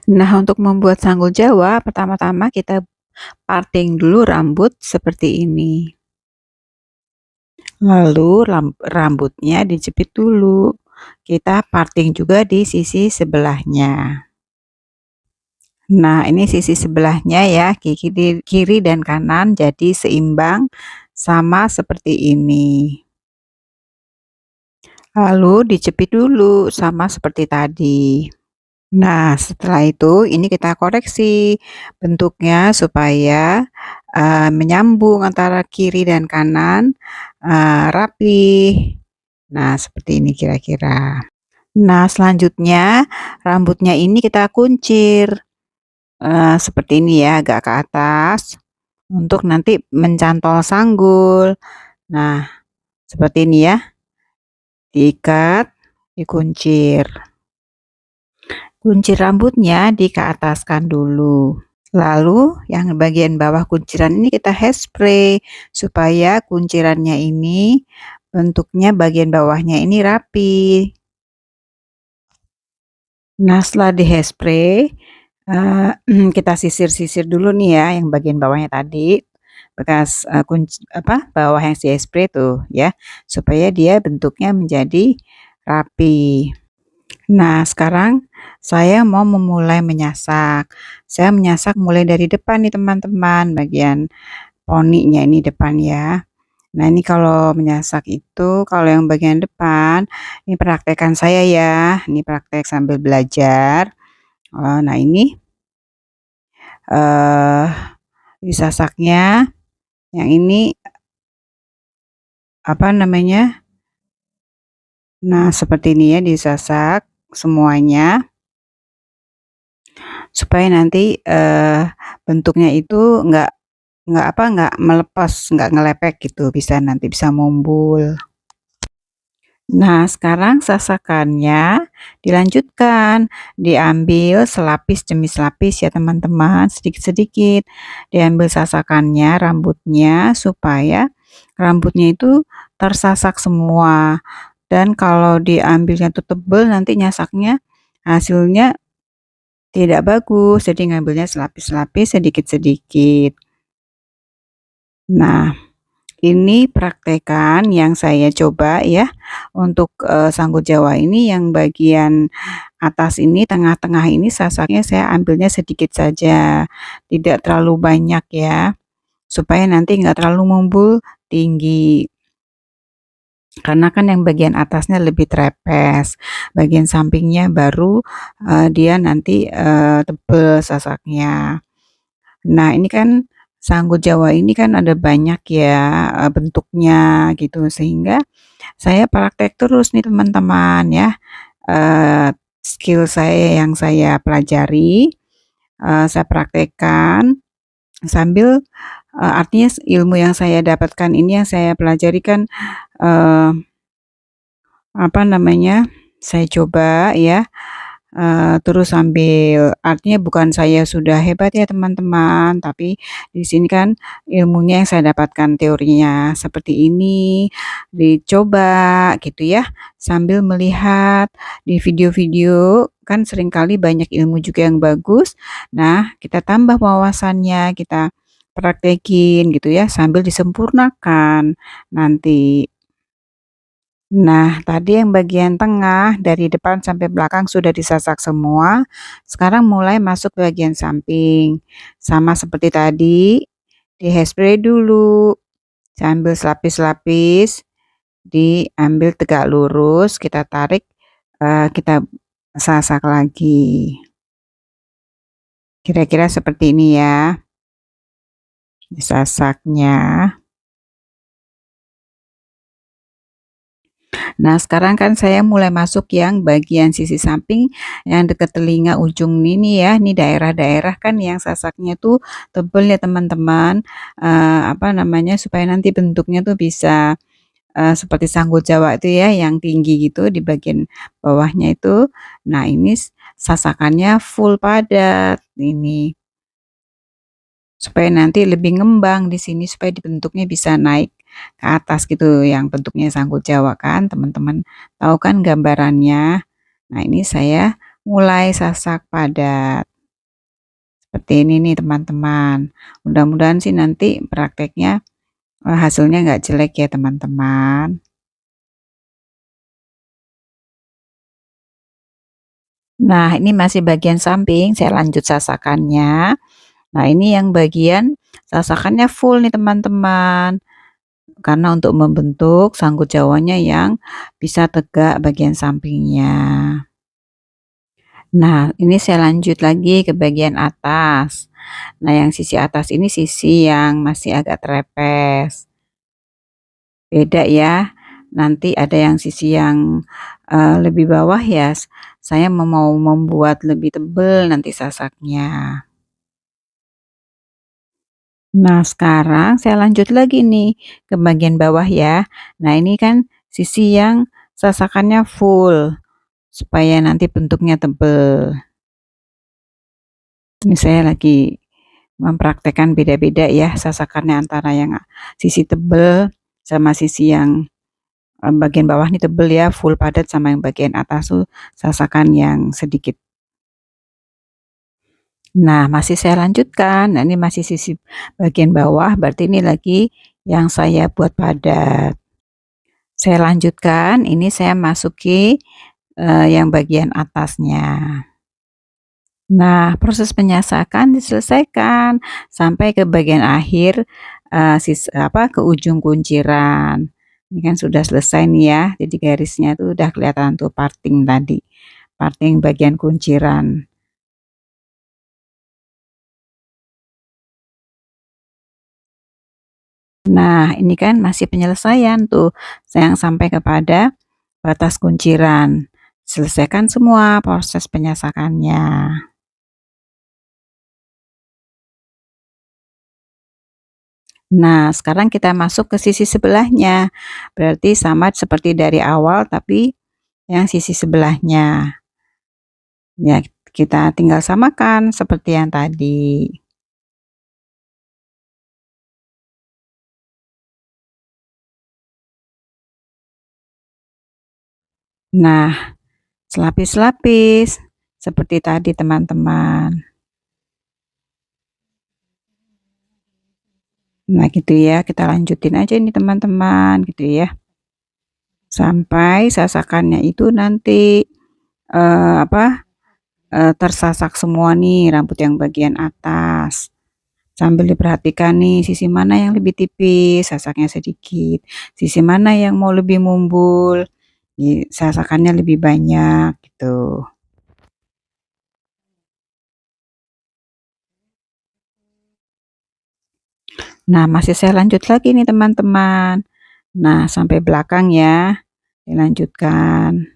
Nah, untuk membuat sanggul Jawa, pertama-tama kita parting dulu rambut seperti ini. Lalu rambutnya dijepit dulu. Kita parting juga di sisi sebelahnya. Nah, ini sisi sebelahnya ya, kiri dan kanan jadi seimbang sama seperti ini. Lalu dijepit dulu sama seperti tadi. Nah, setelah itu ini kita koreksi bentuknya supaya, menyambung antara kiri dan kanan, rapih. Nah, seperti ini kira-kira. Nah, selanjutnya rambutnya ini kita kuncir, seperti ini ya, agak ke atas untuk nanti mencantol sanggul. Nah, seperti ini ya, diikat, dikuncir. Kuncir rambutnya dikeataskan dulu. Lalu yang bagian bawah kunciran ini kita hairspray supaya kuncirannya ini bentuknya bagian bawahnya ini rapi. Nah, setelah di hairspray, kita sisir-sisir dulu nih ya yang bagian bawahnya tadi, bekas, bawah yang di-hairspray tuh ya, supaya dia bentuknya menjadi rapi. Nah, sekarang saya mau memulai menyasak. Saya menyasak mulai dari depan nih teman-teman, bagian poninya ini depan ya. Nah, ini kalau menyasak itu, kalau yang bagian depan, ini praktekan saya ya, ini praktek sambil belajar. Nah ini, eee, disasaknya, yang ini, apa namanya, nah seperti ini ya disasak semuanya, supaya nanti, bentuknya itu nggak melepas, nggak ngelepek gitu, nanti bisa mumbul. Nah, sekarang sasakannya dilanjutkan, diambil selapis demi selapis ya teman-teman, sedikit-sedikit. Diambil sasakannya, rambutnya, supaya rambutnya itu tersasak semua. Dan kalau diambilnya tuh tebel, nanti nyasaknya hasilnya tidak bagus, jadi ngambilnya selapis-selapis sedikit-sedikit. Nah, ini praktekan yang saya coba ya, untuk, sanggul Jawa ini yang bagian atas ini, tengah-tengah ini sasaknya saya ambilnya sedikit saja, tidak terlalu banyak ya, supaya nanti nggak terlalu mumbul tinggi. Karena kan yang bagian atasnya lebih trepes, bagian sampingnya baru, dia nanti, tebel sasaknya. Nah, ini kan sanggul Jawa ini kan ada banyak ya, bentuknya gitu, sehingga saya praktek terus nih teman-teman ya, skill saya yang saya pelajari, saya praktekkan sambil, artinya ilmu yang saya dapatkan ini, yang saya pelajari kan, eee, apa namanya, saya coba ya, terus sambil, artinya bukan saya sudah hebat ya teman-teman, tapi di sini kan ilmunya yang saya dapatkan teorinya seperti ini, dicoba gitu ya, sambil melihat di video-video, kan seringkali banyak ilmu juga yang bagus. Nah, kita tambah wawasannya, kita praktekin gitu ya, sambil disempurnakan nanti. Nah, tadi yang bagian tengah dari depan sampai belakang sudah disasak semua. Sekarang mulai masuk bagian samping. Sama seperti tadi, di hairspray dulu, sambil selapis-selapis, diambil tegak lurus, kita tarik, kita sasak lagi. Kira-kira seperti ini ya, disasaknya. Nah, sekarang kan saya mulai masuk yang bagian sisi samping yang dekat telinga ujung ini ya, ini daerah-daerah kan yang sasaknya tuh tebel ya teman-teman, apa namanya, supaya nanti bentuknya tuh bisa, seperti sanggul Jawa itu ya, yang tinggi gitu di bagian bawahnya itu. Nah, ini sasakannya full padat ini. Supaya nanti lebih ngembang di sini, supaya bentuknya bisa naik ke atas gitu, yang bentuknya sanggul Jawa kan, teman-teman tahu kan gambarannya. Nah, ini saya mulai sasak padat. Seperti ini nih teman-teman. Mudah-mudahan sih nanti prakteknya hasilnya nggak jelek ya teman-teman. Nah, ini masih bagian samping, saya lanjut sasakannya. Nah, ini yang bagian sasakannya full nih teman-teman. Karena untuk membentuk sanggut jawanya yang bisa tegak bagian sampingnya. Nah, ini saya lanjut lagi ke bagian atas. Nah, yang sisi atas ini sisi yang masih agak trepes. Beda ya. Nanti ada yang sisi yang lebih bawah ya. Saya mau membuat lebih tebal nanti sasaknya. Nah, sekarang saya lanjut lagi nih ke bagian bawah ya. Nah, ini kan sisi yang sasakannya full supaya nanti bentuknya tebal. Ini saya lagi mempraktekkan beda-beda ya sasakannya antara yang sisi tebal sama sisi yang bagian bawah nih tebal ya, full padat, sama yang bagian atas tuh sasakan yang sedikit. Nah, masih saya lanjutkan. Nah, ini masih sisi bagian bawah, berarti ini lagi yang saya buat padat. Saya lanjutkan, ini saya masuki yang bagian atasnya. Nah, proses penyasakan diselesaikan sampai ke bagian akhir, ke ujung kunciran. Ini kan sudah selesai nih ya, jadi garisnya tuh udah kelihatan tuh parting tadi, parting bagian kunciran. Nah, ini kan masih penyelesaian tuh, yang sampai kepada batas kunciran. Selesaikan semua proses penyasakannya. Nah, sekarang kita masuk ke sisi sebelahnya. Berarti sama seperti dari awal, tapi yang sisi sebelahnya. Ya, kita tinggal samakan seperti yang tadi. Nah, selapis-lapis seperti tadi teman-teman. Nah, gitu ya, kita lanjutin aja ini teman-teman, gitu ya. Sampai sasakannya itu nanti tersasak semua nih rambut yang bagian atas. Sambil diperhatikan nih sisi mana yang lebih tipis, sasaknya sedikit, sisi mana yang mau lebih mumbul, sasakannya lebih banyak gitu. Nah, masih saya lanjut lagi nih teman-teman. Nah, sampai belakang ya, dilanjutkan.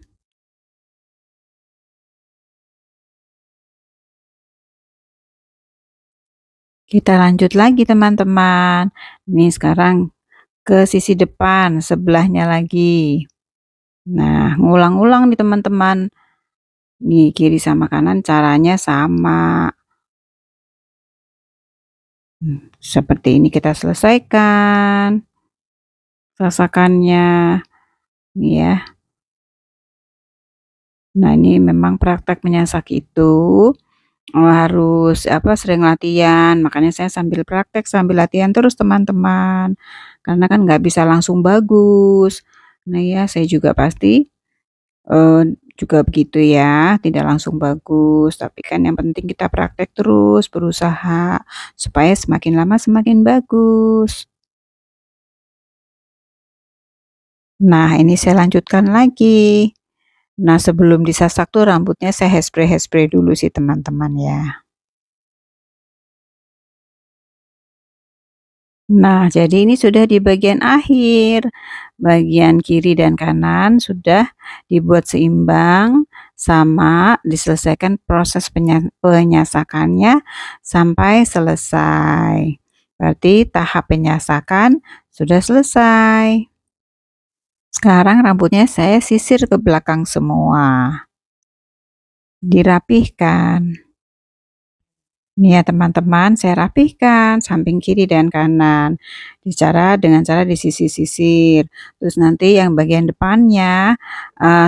Kita lanjut lagi teman-teman. Ini sekarang ke sisi depan, sebelahnya lagi. Nah, ngulang-ulang nih teman-teman. Nih, kiri sama kanan caranya sama. Seperti ini kita selesaikan sasakannya, nih ya. Nah, ini memang praktek menyasak itu harus sering latihan, makanya saya sambil praktek, sambil latihan terus teman-teman. Karena kan nggak bisa langsung bagus. Nah ya, saya juga pasti, juga begitu ya, tidak langsung bagus, tapi kan yang penting kita praktek terus, berusaha, supaya semakin lama semakin bagus. Nah, ini saya lanjutkan lagi. Nah, sebelum disasak tuh rambutnya saya hairspray-hairspray dulu sih teman-teman ya. Nah, jadi ini sudah di bagian akhir. Bagian kiri dan kanan sudah dibuat seimbang, sama, diselesaikan proses penyasakannya sampai selesai. Berarti tahap penyasakan sudah selesai. Sekarang rambutnya saya sisir ke belakang semua, dirapihkan. Nih ya teman-teman, saya rapihkan samping kiri dan kanan. Dengan cara disisir-sisir. Terus nanti yang bagian depannya,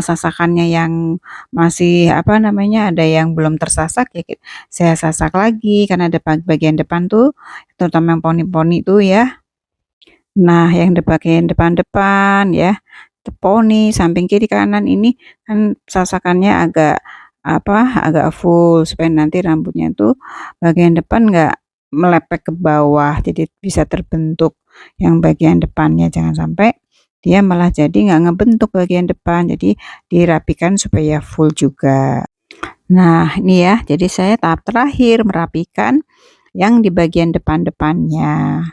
sasakannya yang masih, apa namanya, ada yang belum tersasak ya saya sasak lagi karena bagian depan tuh, terutama yang poni-poni tuh ya. Nah, yang bagian depan-depan ya, poni samping kiri kanan ini kan sasakannya agak apa, agak full supaya nanti rambutnya tuh bagian depan nggak melepek ke bawah, jadi bisa terbentuk yang bagian depannya, jangan sampai dia malah jadi nggak ngebentuk bagian depan, jadi dirapikan supaya full juga. Nah, ini ya, jadi saya tahap terakhir merapikan yang di bagian depan-depannya.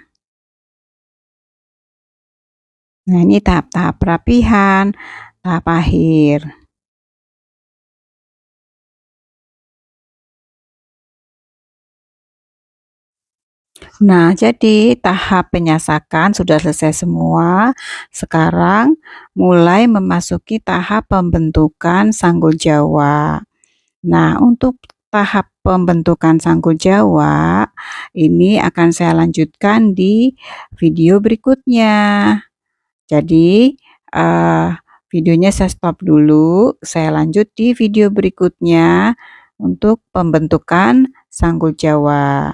Nah, ini tahap-tahap perapihan, tahap akhir. Nah, jadi tahap penyasakan sudah selesai semua. Sekarang mulai memasuki tahap pembentukan sanggul Jawa. Nah, untuk tahap pembentukan sanggul Jawa ini akan saya lanjutkan di video berikutnya. Jadi, eee, videonya saya stop dulu, saya lanjut di video berikutnya untuk pembentukan sanggul Jawa.